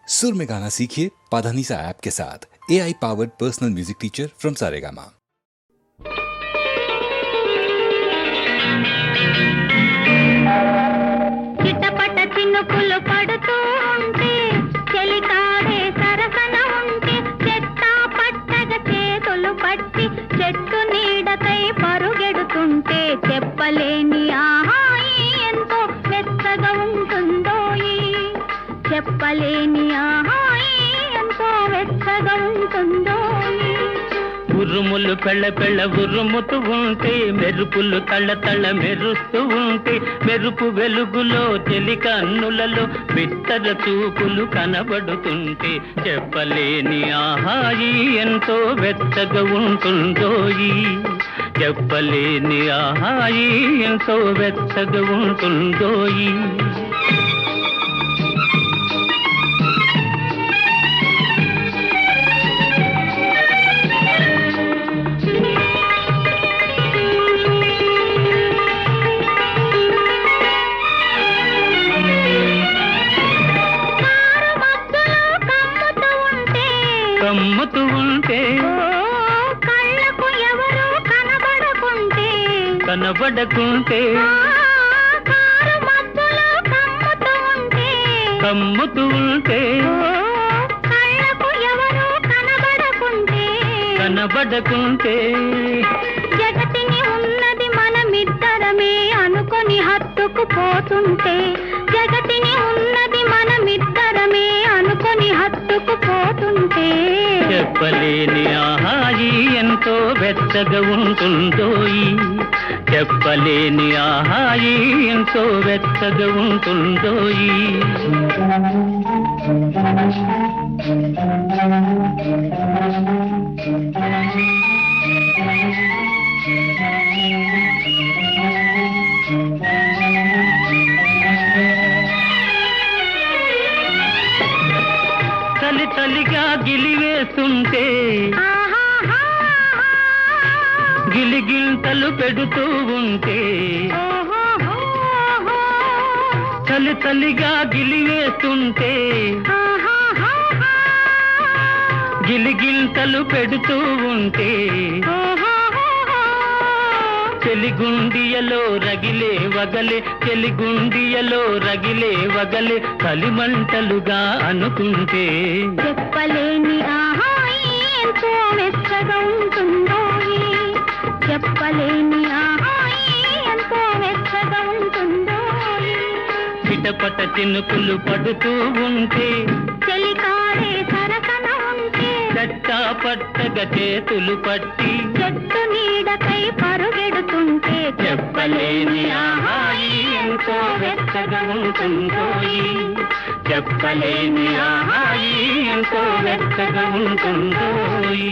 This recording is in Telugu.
सुर में गाना सीखिए पाधानीसा ऐप के साथ AI powered personal music teacher from Saregama. చిటపట చినుకులు పడుతూ ఉంటే చెలికాడే సరసన ఉంటే చెట్టా పట్టగా చేతులు పట్టి చెట్టు నీడకై పరుగెడుతుంటే చెప్పలేని ఆహాయి ఎంతో మెత్తగా ఉంటుందోయి చెప్పలేని ఆహాయి ఎంతో మెత్తగా ఉంటుందోయి ఉరుములు పెళ్ళ పెళ్ళ ఉరుముతూ ఉంటే మెరుపులు తళ్ళ తళ్ళ మెరుస్తూ ఉంటే మెరుపు వెలుగులో చెలి కన్నులలో బిత్తర చూపులు కనబడుతుంటే చెప్పలేని ఆహాయి ఎంతో వెచ్చగా ఉంటుందోయి చెప్పలేని ఆహాయి ఎంతో వెచ్చగా ఉంటుందోయి కమ్ముతూ ఉంటే కళ్ళకు ఎవరు కనబడకుంటే కనబడకుంటే కారు మబ్బులో కమ్ముతూ ఉంటే కమ్ముతూ ఉంటే కళ్ళకు ఎవరు కనబడకుంటే కనబడకుంటే జగతిని ఉన్నది మనమిద్దరమే అనుకొని హత్తుకుపోతుంటే జగతిని ఉన్నది మనమిద్దరమే అనుకొని హత్తుకుపోతుంటే చెప్పలేని ఆహాయి ఎంతో వెచ్చగా ఉంటుందోయి చెప్పలేని ఆహాయి ఎంతో వెచ్చగా ఉంటుందోయి చలి చలిగా గిలివేస్తుంటే గిలిగింతలు పెడుతూ ఉంటే చలి చలిగా గిలివేస్తుంటే గిలిగింతలు పెడుతూ ఉంటే చెలిగుండియలో రగిలే వగలే చెలిగుండియలో రగిలే వగలే కలిమంటలుగా అనుకుంటే చెప్పలేని ఆహాయి ఎంతో మెచ్చగా ఉంటుందోయి చెప్పలేని ఆహాయి ఎంతో మెచ్చగా ఉంటుందోయి చిటపట చినుకులు పడుతూ ఉంటే చెలికాడే సరసన ఉంటే చట్టా పట్టగా చేతులు పట్టి చెట్టు నీడకై పరుగెడుతుంటే చెప్పలేని ఆహాయి ఎంతో వెచ్చగా ఉంటుందోయి చెప్పలేని ఆహాయి ఎంతో వెచ్చగా ఉంటుందోయి